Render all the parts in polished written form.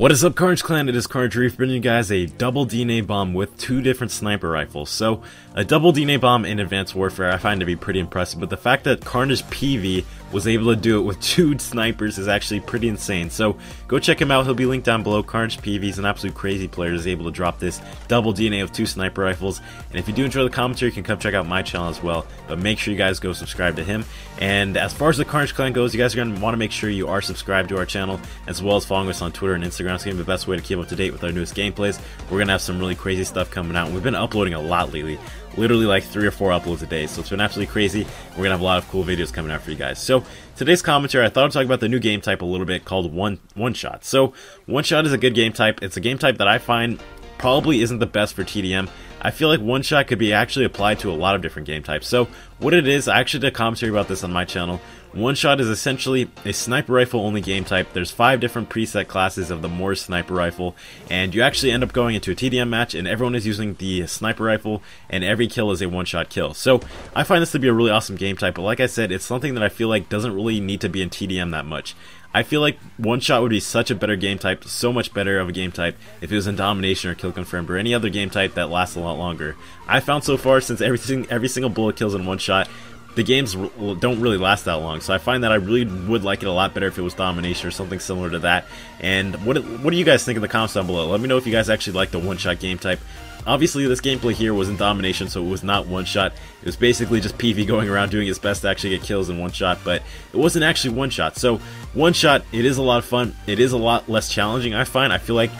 What is up, Carnage Clan? It is Carnage Reef bringing you guys a double DNA bomb with two different sniper rifles. So, a double DNA bomb in Advanced Warfare I find to be pretty impressive, but the fact that Carnage PV was able to do it with two snipers is actually pretty insane. So, go check him out. He'll be linked down below. Carnage PV is an absolute crazy player. He's able to drop this double DNA with two sniper rifles. And if you do enjoy the commentary, you can come check out my channel as well. But make sure you guys go subscribe to him. And as far as the Carnage Clan goes, you guys are going to want to make sure you are subscribed to our channel, as well as following us on Twitter and Instagram. It's going to be the best way to keep up to date with our newest gameplays. We're going to have some really crazy stuff coming out. We've been uploading a lot lately, literally like 3 or 4 uploads a day, so it's been absolutely crazy. We're going to have a lot of cool videos coming out for you guys. So today's commentary, I thought I'd talk about the new game type a little bit called one shot. So one shot is a good game type. It's a game type that I find probably isn't the best for TDM. I feel like one shot could be actually applied to a lot of different game types. So what it is, I actually did a commentary about this on my channel. One shot is essentially a sniper rifle only game type. There's 5 different preset classes of the Morse sniper rifle, and you actually end up going into a TDM match and everyone is using the sniper rifle and every kill is a one shot kill. So I find this to be a really awesome game type, but like I said, it's something that I feel like doesn't really need to be in TDM that much. I feel like one shot would be such a better game type, so much better of a game type if it was in domination or kill confirmed or any other game type that lasts a lot longer. I found so far, since every single bullet kills in one shot, the games don't really last that long, so I find that I really would like it a lot better if it was domination or something similar to that. And what do you guys think in the comments down below? Let me know if you guys actually like the one-shot game type. Obviously, this gameplay here was in domination, so it was not one-shot. It was basically just PV going around doing his best to actually get kills in one shot, but it wasn't actually one-shot. So, one-shot, it is a lot of fun. It is a lot less challenging, I find. I feel like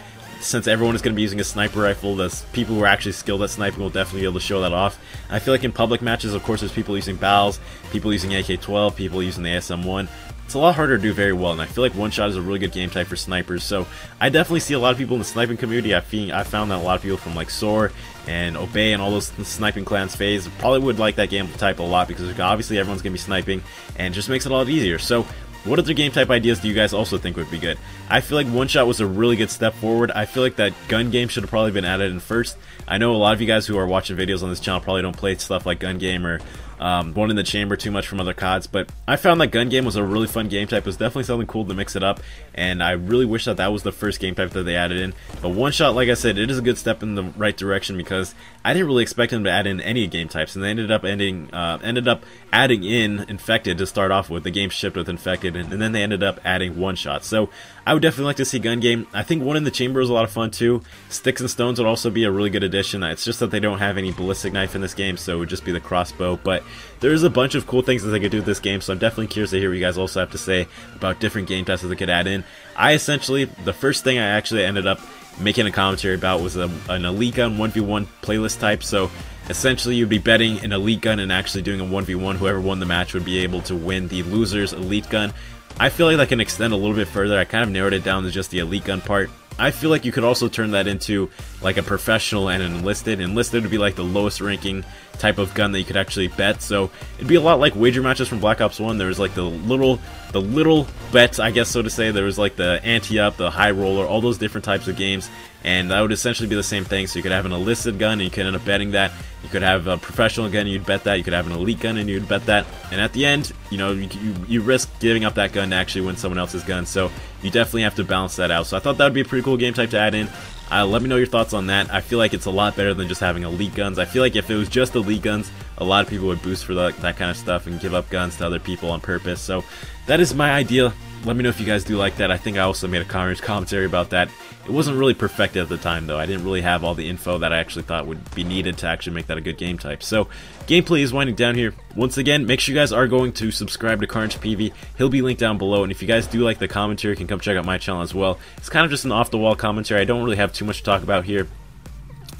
since everyone is going to be using a sniper rifle, the people who are actually skilled at sniping will definitely be able to show that off. I feel like in public matches, of course, there's people using BALs, people using AK-12, people using the ASM-1. It's a lot harder to do very well, and I feel like one shot is a really good game type for snipers. So I definitely see a lot of people in the sniping community. I found that a lot of people from like Soar and Obey and all those sniping clans phase probably would like that game type a lot, because obviously everyone's going to be sniping and it just makes it a lot easier. So what other game type ideas do you guys also think would be good? I feel like one shot was a really good step forward. I feel like that gun game should have probably been added in first. I know a lot of you guys who are watching videos on this channel probably don't play stuff like gun game or One in the Chamber too much from other CODs, but I found that gun game was a really fun game type. It was definitely something cool to mix it up, and I really wish that that was the first game type that they added in. But one shot, like I said, it is a good step in the right direction, because I didn't really expect them to add in any game types, and they ended up adding in Infected to start off with. The game shipped with Infected, and then they ended up adding one shot. So I would definitely like to see gun game. I think One in the Chamber is a lot of fun too. Sticks and Stones would also be a really good addition. It's just that they don't have any ballistic knife in this game, so it would just be the crossbow. But there's a bunch of cool things that they could do with this game, so I'm definitely curious to hear what you guys also have to say about different game types that they could add in. The first thing I actually ended up making a commentary about was an elite gun 1v1 playlist type. So essentially you'd be betting an elite gun and actually doing a 1v1. Whoever won the match would be able to win the loser's elite gun. I feel like that can extend a little bit further. I kind of narrowed it down to just the elite gun part. I feel like you could also turn that into like a professional and an enlisted. Enlisted would be like the lowest ranking type of gun that you could actually bet. So it'd be a lot like wager matches from Black Ops 1. There was like the little bets, I guess so to say. There was like the ante-up, the high roller, all those different types of games. And that would essentially be the same thing. So you could have an enlisted gun and you could end up betting that. You could have a professional gun and you'd bet that. You could have an elite gun and you'd bet that. And at the end, you know, you risk giving up that gun to actually win someone else's gun. So you definitely have to balance that out. So I thought that would be a pretty cool game type to add in. Let me know your thoughts on that. I feel like it's a lot better than just having elite guns. I feel like if it was just elite guns, a lot of people would boost for that kind of stuff and give up guns to other people on purpose. So that is my idea. Let me know if you guys do like that. I think I also made a commentary about that. It wasn't really perfected at the time, though. I didn't really have all the info that I actually thought would be needed to actually make that a good game type. So, gameplay is winding down here. Once again, make sure you guys are going to subscribe to Carnage PV. He'll be linked down below, and if you guys do like the commentary, you can come check out my channel as well. It's kind of just an off-the-wall commentary. I don't really have too much to talk about here.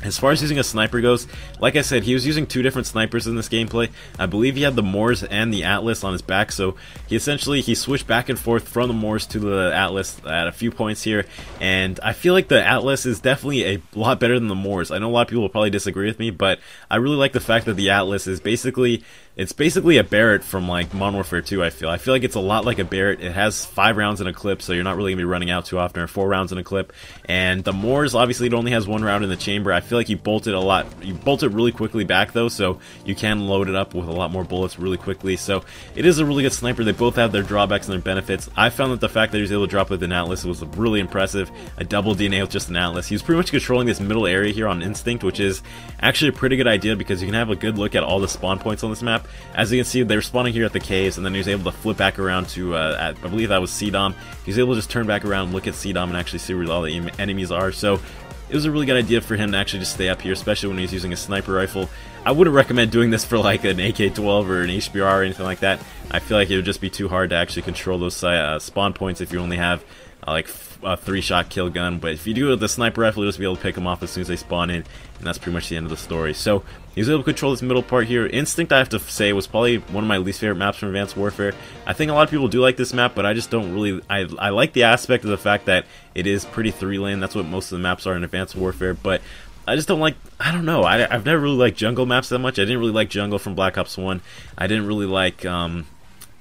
As far as using a sniper goes, like I said, he was using 2 different snipers in this gameplay. I believe he had the Moors and the Atlas on his back, so he switched back and forth from the Moors to the Atlas at a few points here, and I feel like the Atlas is definitely a lot better than the Moors. I know a lot of people will probably disagree with me, but I really like the fact that the Atlas is basically a Barrett from like Modern Warfare 2. I feel like it's a lot like a Barrett. It has 5 rounds in a clip, so you're not really gonna be running out too often, or 4 rounds in a clip. And the Moors, obviously, it only has 1 round in the chamber. I feel feel like you bolt it really quickly back though, so you can load it up with a lot more bullets really quickly. So it is a really good sniper. They both have their drawbacks and their benefits. I found that the fact that he was able to drop with an Atlas was really impressive. A double DNA with just an Atlas. He was pretty much controlling this middle area here on Instinct, which is actually a pretty good idea because you can have a good look at all the spawn points on this map. As you can see, they were spawning here at the caves, and then he was able to flip back around to, I believe that was C-Dom. He was able to just turn back around, look at C-Dom, and actually see where all the enemies are. So it was a really good idea for him to actually just stay up here, especially when he's using a sniper rifle. I wouldn't recommend doing this for like an AK-12 or an HBR or anything like that. I feel like it would just be too hard to actually control those spawn points if you only have like a 3-shot kill gun. But if you do it with the sniper rifle, you'll just be able to pick them off as soon as they spawn in, and that's pretty much the end of the story. So he was able to control this middle part here. Instinct, I have to say, was probably one of my least favorite maps from Advanced Warfare. I think a lot of people do like this map, but I just don't really... I like the aspect of the fact that it is pretty 3-lane. That's what most of the maps are in Advanced Warfare, but I just don't like... I don't know. I've never really liked jungle maps that much. I didn't really like jungle from Black Ops 1. I didn't really like... can't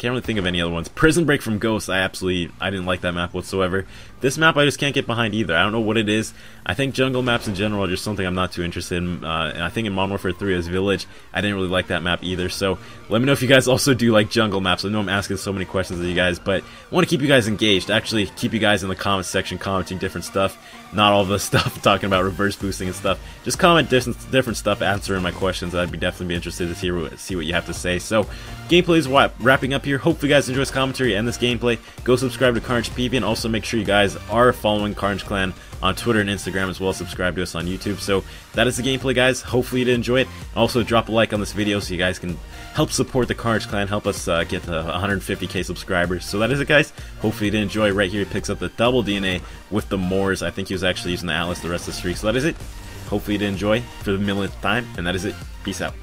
really think of any other ones. Prison Break from Ghost, I didn't like that map whatsoever. This map I just can't get behind either. I don't know what it is. I think jungle maps in general are just something I'm not too interested in. And I think in Modern Warfare 3 as Village, I didn't really like that map either. So let me know if you guys also do like jungle maps. I know I'm asking so many questions of you guys, but I want to keep you guys engaged. Actually, keep you guys in the comments section commenting different stuff. Not all the stuff talking about reverse boosting and stuff. Just comment different stuff answering my questions. I'd definitely be interested to see what you have to say. So gameplay is wrapping up here. Hopefully you guys enjoy this commentary and this gameplay. Go subscribe to Carnage PV, and also make sure you guys are following Carnage Clan on Twitter and Instagram, as well as subscribe to us on YouTube. So that is the gameplay, guys. Hopefully you did enjoy it. Also drop a like on this video so you guys can help support the Carnage Clan, help us get to 150k subscribers. So that is it, guys. Hopefully you did enjoy. Right here he picks up the double DNA with the Moors. I think he was actually using the Atlas the rest of the streak. So that is it. Hopefully you did enjoy for the millionth time, and that is it. Peace out.